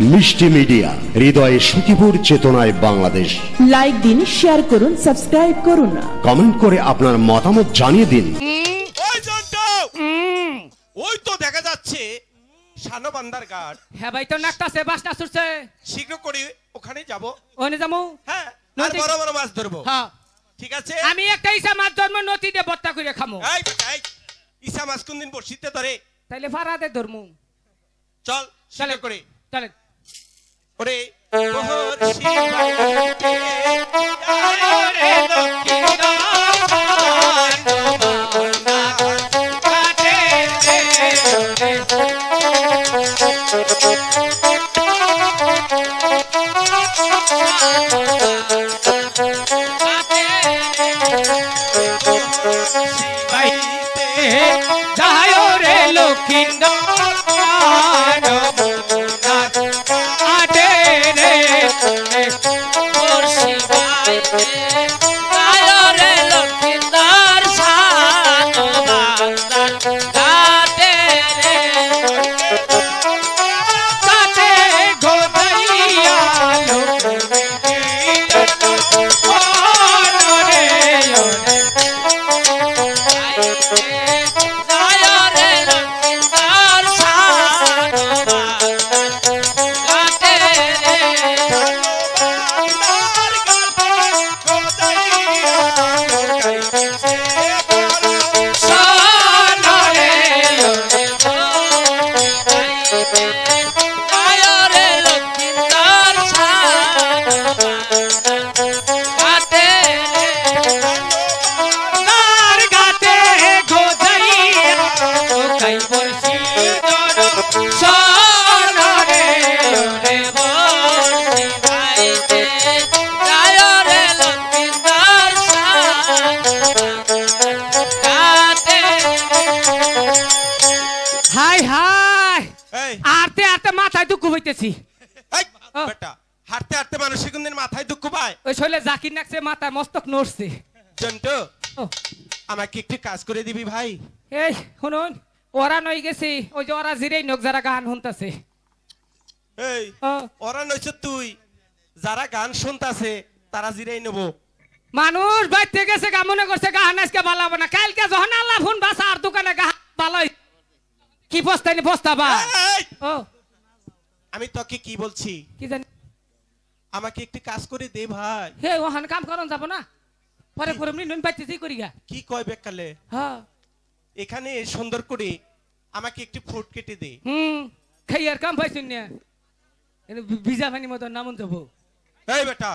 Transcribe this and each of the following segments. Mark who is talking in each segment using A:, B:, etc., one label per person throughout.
A: মিষ্টি মিডিয়া, হৃদয়ে সুখীপুর, চেতনায় বাংলাদেশ।
B: লাইক দিন, শেয়ার করুন, সাবস্ক্রাইব করুন,
A: কমেন্ট করে আপনার মতামত জানিয়ে দিন।
C: ওই জন্টু, ওই তো দেখা যাচ্ছে শানো বান্দার ঘাট।
D: হ্যাঁ ভাই, তো নাকটাছে, বাসনা ছুটছে।
C: শীঘ্র করে ওখানে যাব।
D: ওখানে যাবো?
C: হ্যাঁ, আর বড় বড় মাছ ধরবো।
D: হ্যাঁ
C: ঠিক আছে।
D: আমি একটা ইসা মাছ ধরবো, নদীতে বত্তা করে খামো।
C: এই এই ইসা মাছ কোনদিন বর্ষিতে ধরে?
D: তাইলে ফারাতে ধরমু।
C: চল শীঘ্র করে।
D: চলেন।
C: ওরে বহর শিবাইতে আরে লক্ষ্মীদার কাটে শিবাইতে
D: যায় রে লক্ষ্মীদার
C: হাঁটতে হাঁটতে মানুষের কোনদিন মাথায় দুঃখ পায়?
D: ওই শৈলে জাকির নাকছে, মাথায় মস্তক নড়ছে।
C: জন্টু, আমাকে একটু কাজ করে দিবি ভাই?
D: এই শুনুন, ওরা নই গেছি, ওই যে ওরা জিরেই নোক যারা গান শুনতাছে।
C: এই ওরা নইছ তুই, যারা গান শুনতাছে তারা জিরাই নেব।
D: মানুষ বাইতে গেছে, গা মনে করছে গান আজকে বালাবো না, কালকে যখন আল্লাহ ফোন বাসা আর দোকানে গান বালাই কি বস্তানি বস্তাবা। ও
C: আমি তোকে কি বলছি
D: কি জানি,
C: আমাকে একটু কাজ করে দে ভাই।
D: হে ওখানে কাম করন যাব না, পরে পরে নুন পাইতেছি করি গা।
C: কি কয় বেকালে?
D: হ্যাঁ,
C: এখানে সুন্দর করে আমাকে একটু ফুট কেটে দে।
D: খাইয়ার কাম পাইছুন না, ভিজা পানি মতো নামন যাবো।
C: এই বেটা,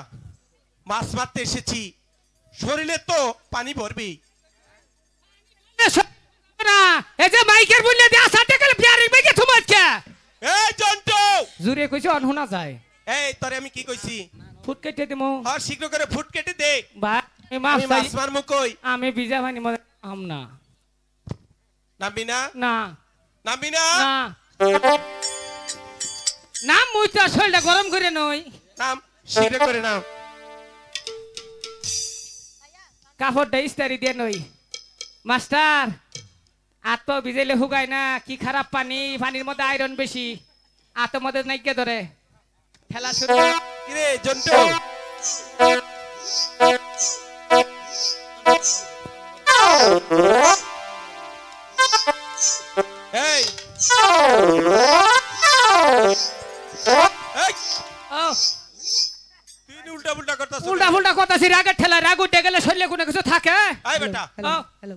C: মাছ মারতে এসেছি, শরীরে তো পানি ভরবি
D: না। এই যে মাইকের বললে দিয়ে আসাতে গেলে বিয়ারের বাইকে থুমাস কে?
C: এই জন্টু,
D: জুরে কইছো অনহুনা যায়।
C: এই তোরে আমি কি কইছি?
D: ফুট কেটে দিমু।
C: হ্যাঁ, শীঘ্র করে ফুট কেটে দে।
D: ভাই
C: আমি মাছ মারমু কই?
D: আমি ভিজা পানি মতো আম না।
C: নামবি না?
D: না
C: নামবি না?
D: না নাম মুই তো শরীরটা গরম করে নই।
C: নাম, শীঘ্র করে নাম।
D: কাপড়টা ইস্তারি দিয়ে নই মাস্টার, আর তো ভিজাইলে হুগায় না, কি খারাপ পানি, পানির মধ্যে আয়রন বেশি, আতো মধ্যে নাইকে ধরে খেলা শুরু।
C: কিরে জন্টু, এই তুই উল্টা পুল্টা করতাছ।
D: উল্টা ফুল্টা কথা ছিল, আগে ঠেলা রাগ উঠে গেলে শরীরে কোনো কিছু থাকে?
C: এই বেটা,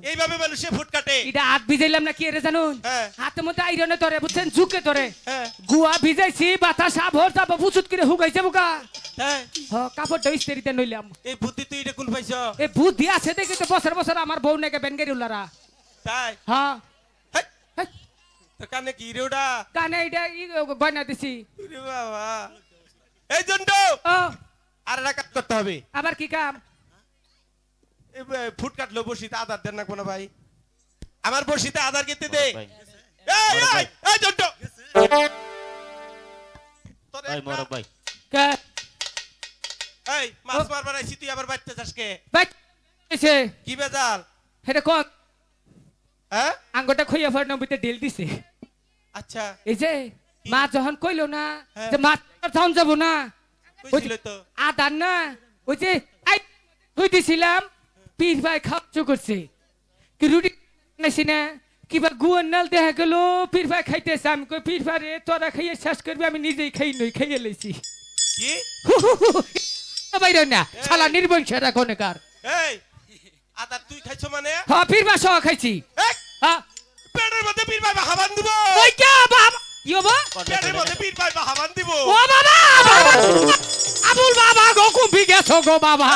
C: এইভাবে মানুষে ফুট কাটে?
D: এটা হাত ভিজাইলাম না কি এর জানুন, হাতের মধ্যে আইরনে ধরে, বুঝছেন, ঝুঁকে ধরে। গুয়া ভিজাইছি, বাতাস আভর যাব ফুসুত করে হুগাইছে বুকা। কাপড়টা ইস্তারিতে নইলাম।
C: এই বুদ্ধি তুই এটা কোন পাইছ?
D: এই বুদ্ধি আছে দেখি তো, বছর বছর আমার বউ নাকি বেনগেরি উল্লারা।
C: তাই?
D: হ্যাঁ,
C: তোর কানে কি রে ওটা?
D: কানে এটা গয়না দিছি।
C: বাবা, এই জন্টু, আর একটা কাজ করতে হবে।
D: আবার কি কাম?
C: ফুট কাটলো, বসিতে আধার দেন না কোনো ভাই? আমার বসিতে আধার কেটে দে। এই জন্টু,
E: ভাই মোরক ভাই,
D: কে
C: এই মাছ মারবার আইছি, তুই আবার বাইতে যাস কে?
D: বাইছে
C: কি বেজাল?
D: এটা কোন
C: হ্যাঁ,
D: আঙ্গুটা খইয়া ফের নবিতে ঢিল দিছে।
C: আচ্ছা,
D: এই যে মা যখন কইলো না যে মা তখন যাবো না
C: কইছিল তো
D: আদার না ওই যে তুই দিছিলাম পীর ভাই খাওয়া করছে কি রুটি নাইছি না কিবা গুয়ার নাল দেখা গেল পীর ভাই খাইতেছে আমি কই পীর ভাই রে তোরা খাইয়ে শেষ করবি আমি নিজেই খাই নই খাইয়ে লইছি
C: কি
D: বাইরে না শালা নির্বংশের কোনকার
C: এই আদার তুই খাইছো মানে
D: হ্যাঁ পীর ভাই সহ খাইছি
C: এই
D: হ্যাঁ
C: পেটের মধ্যে পীর ভাই হাবান দিব
D: ওই কে বাবা কি হবো
C: পেটের মধ্যে পীর ভাই হাবান দিব
D: ও বাবা আবুল বাবা গো কুম্ভি গেছো গো বাবা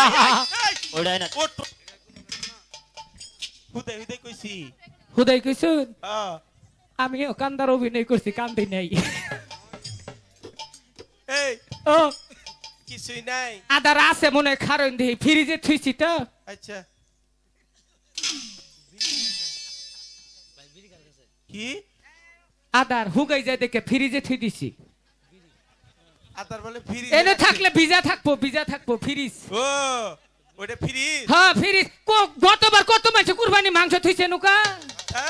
E: ওড়াই না
C: হুদে কইছি
D: হুদাই কইছুন
C: হ্যাঁ
D: আমিও কান্দার অভিনয় করছি কান্দি নাই
C: এই
D: ও
C: কিছুই নাই
D: আদার আছে মনে খারণ দিই ফ্রিজে থুইছি তো
C: আচ্ছা কি
D: আদার হুগাই যায় দেখে ফ্রিজে থুই দিছি
C: আদার বলে ফ্রিজ
D: এনে থাকলে ভিজা থাকবো ফ্রিজ
C: ও ওটা ফ্রিজ
D: হ্যাঁ ফ্রিজ গতবার কত মাছ কুরবানি মাংস থুইছে নুকা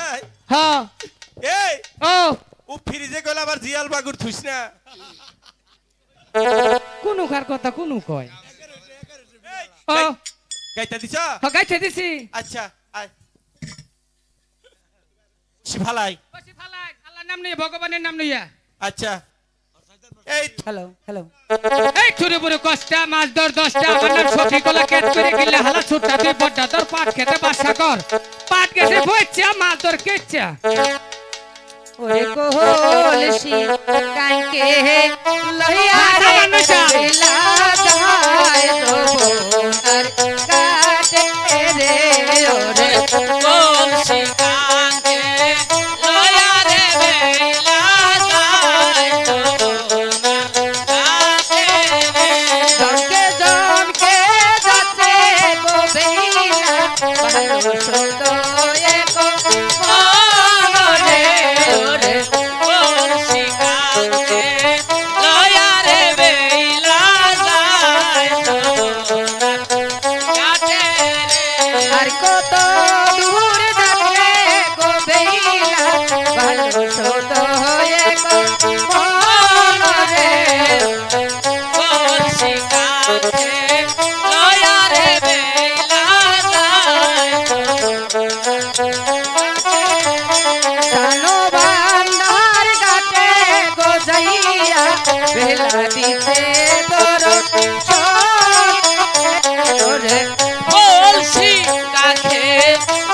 C: এই
D: হ্যাঁ
C: এই
D: ও
C: ও ফ্রিজে গেল আবার জিয়াল বাগুর থুইস না
D: কোন কার কথা কোন কয় ও
C: গাইতা দিছ
D: গাইছে দিছি
C: আচ্ছা আয় শিফালাই
D: বসি ফালাই আল্লাহর নাম নিয়ে ভগবানের নাম নিয়ে
C: আচ্ছা এই
D: হ্যালো হ্যালো এই ছুরি বুড়ো কষ্টা মাছ দর 10টা আমার নাম সখী কলা কেট করে গিলে হালা ছুটটা তুই বড়টা দর পাট খেতে বাসা কর পাট গেছে বইচ্ছা মাছ দর কেচ্ছা
F: ওরে কোহলসি কাঙ্কে লইয়া রে বেলা যায় তো বোনার কাটে রে ওরে কোহলসি কাঙ্কে লইয়া রে বেলা যায় তো বোনার কাটে রে জনকে যাচ্ছে গো বেলা ভালো সুতো একো মনে ওরে কোহলসি কাঙ্কে লইয়া রে বেলা যায় তো বোনার কাটে রে আর কত দূর যাচ্ছে গো বেলা ভালো সুতো একো মনে কোহলসি কাঙ্কে লইয়া রে বেলা যায় তো জানো বান্ধার ঘাটে গোজাইয়া বেলা দিতে তোর রে বলছি কাছে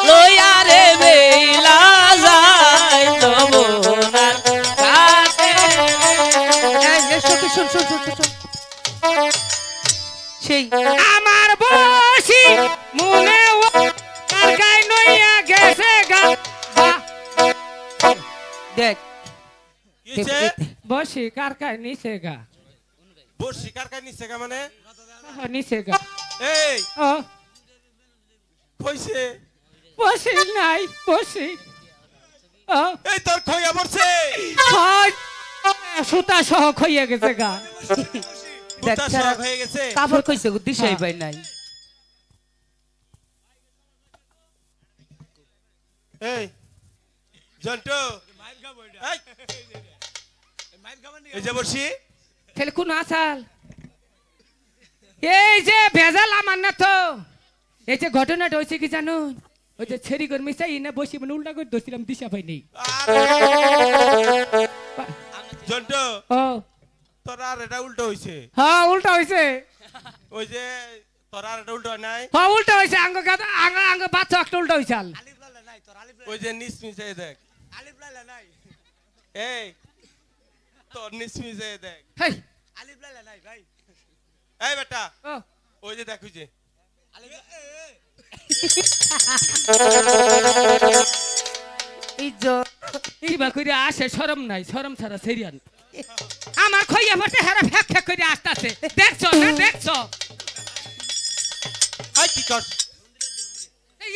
F: লইয়া রে বেলা যায় তো বোনার কাছে শুন শুন শুন শুন সেই
D: আমার বসি মনে আর গাই নইয়া গেছে গা
F: দেখ
C: কিছে
D: বসি কার কাই নিছে গা
C: বোর শিকার কাই নিছে গা মানে
D: নিছে গা
C: এই
D: ও
C: কইছে
D: বসি নাই বসি ও
C: এই তোর খইয়া পড়ছে
D: হয় সুতা সহ খইয়া গেছে গা
C: কুত্তা সরাক হয়ে গেছে
F: কাপড় কইছে দিশাই পাই নাই
C: এই জন্টু এই, এই যে বসি
D: তাহলে কোন আসাল এই যে ভেজাল আমার না তো এই যে ঘটনাটা হয়েছে কি জানুন ওই যে ছেড়ি করে মিশাই না বসি মানে উল্টা করে ধরছিলাম দিশা পাই নেই
C: জন্টু
D: ও
C: তোর আর এটা উল্টো হইছে
D: হ্যাঁ উল্টা হয়েছে
C: ওই যে তোর আর এটা উল্টো হয় নাই
D: হ্যাঁ উল্টা হয়েছে আঙ্গ গাদা আঙ্গ আঙ্গ বাচ্চা একটা উল্টা হয়েছে
C: ওই যে নিচ মিশে দেখ এই তোর নিচ মিশে দেখ
D: হেই
C: এই বেটা
D: ও
C: ওই যে দেখ ওই যে
D: কিবা করে আসে শরম নাই শরম ছাড়া সেরিয়ান আমার খইয়া পড়ছে হারা ফ্যাক ফ্যাক করে আসতেছে দেখছো না দেখছো
C: আই কি কর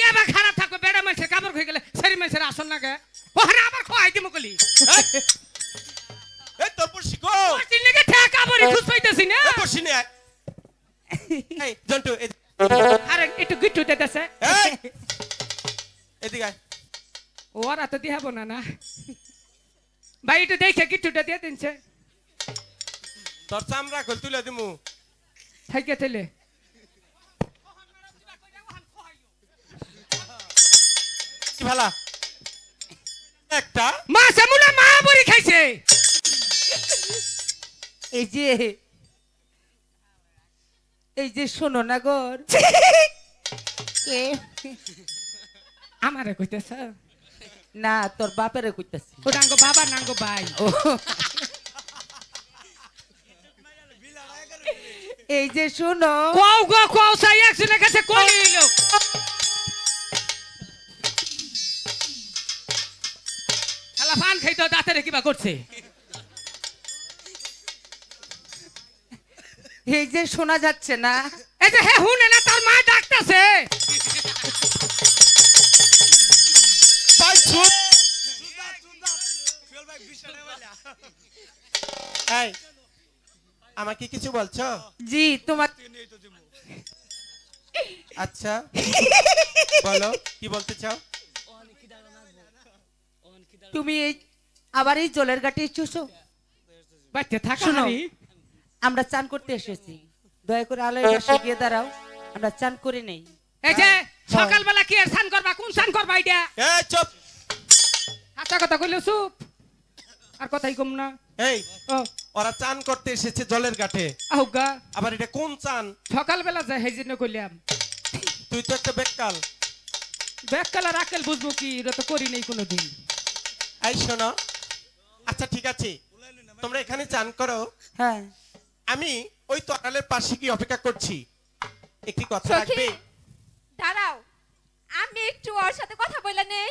D: এবার খারাপ থাকো বেড়া মানুষের কাপড় হয়ে গেলে সেরি মানুষের আসল না গে ও হারা আবার খোয়াই দিমু কলি
C: এই তোর পড়ছি গো
D: ওর চিনলে ঠেকা কাপড় খুঁজ পাইতেছি না
C: এই পড়ছি নে এই জন্টু
D: আরে একটু গিট্টু দিতেছে
C: এই এদিকে আয়।
D: ওরা তো দিহাবো না না ভাই একটু দেখে কিট্টুটা দিয়ে দিনছে
C: তোর চামড়া খোল তুলে দিমু
D: থাকে তেলে
C: কি ভালা একটা
D: মাছ মুলা মা বড়ি খাইছে
F: এই যে শোনো না গর কে
D: আমারে কইতেছ
F: না তোর বাপেরে কইতাছি
D: ও ডাঙ্গো বাবা নাঙ্গো ভাই
F: ও এই যে শোনো
D: কও গো কও সাই একজনের কাছে কই নিলো শালা পান খাইতো দাঁতেরে কিবা করছে
F: এই যে শোনা যাচ্ছে না
D: এই যে হে হুনে না তার মা ডাকতেছে
C: ভাই চুপ এই আমাকে কিছু বলছো
F: জি তোমার
C: আচ্ছা বলো কি বলতে চাও
F: তুমি এই আবার এই জলের ঘাটে এসেছো
D: বাচ্চা থাকা
F: শোনো।
D: হারি
F: আমরা চান করতে এসেছি দয়া করে আলোয় পাশে গিয়ে দাঁড়াও আমরা চান করে নেই
D: এই যে সকালবেলা কি আর স্নান করবা কোন স্নান করবা এটা
C: এই চুপ
D: আচ্ছা কথা কইলো চুপ আর কথাই কম না
C: এই
D: ও
C: ওরা চান করতে এসেছে জলের ঘাটে
D: আহুগা
C: আবার এটা কোন চান
D: সকালবেলা যাই হেই জন্য কইলাম
C: তুই তো একটা বেকাল
D: ব্যাক কালার আকেল বুঝবো কি এটা তো করি নাই কোনোদিন
C: এই শোনো আচ্ছা ঠিক আছে তোমরা এখানে চান করো
F: হ্যাঁ
C: আমি ওই তকালের পাশে কি অপেক্ষা করছি একটি কথা
G: সখী
C: রাখবে
G: দাঁড়াও আমি একটু ওর সাথে কথা বলে নেই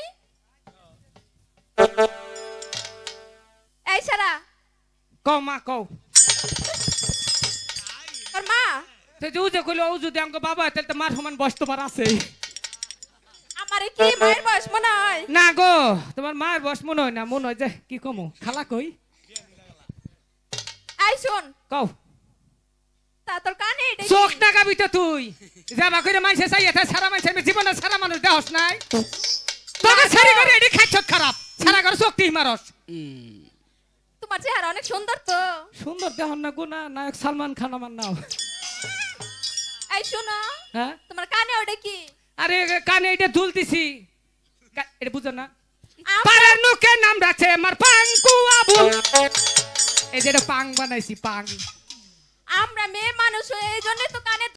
G: এই সারা
D: কও মা কও
G: তোর মা
D: তো যে উজে কইলো ও যদি আমাকে বাবা তাহলে তো মার সমান বয়স তোমার আছে
G: আমারে কি মায়ের বয়স মনে হয়
D: না গো তোমার মায়ের বয়স মনে হয় না মনে হয় যে কি কমু খালা কই
G: এই শোন
D: কও
G: তা তোর কানে এটা কি?
D: চোখ টাকাবি তো তুই যাবা কইরে মাইছে চাই এটা সারা মাইছে আমি জীবনে সারা মানুষ দেহস নাই তোকে সারি করে এডি খাইছ খারাপ সারা করে চোখ টি মারস
G: তোমার চেহারা অনেক সুন্দর তো
D: সুন্দর দেহন না গুনা নায়ক সালমান খান আমার নাও
G: এই শোনো
D: হ্যাঁ
G: তোমার কানে ওটা কি
D: আরে কানে এটা দুলতিছি এটা বুঝো না
G: আম-
D: পাড়ার নুকে নাম রাখছে আমার পাঙ্কু আবুল এই যে এটা পাং বানাইছি পাং
G: আমরা মেয়ে মানুষ হয়ে এই জন্যই তো কানে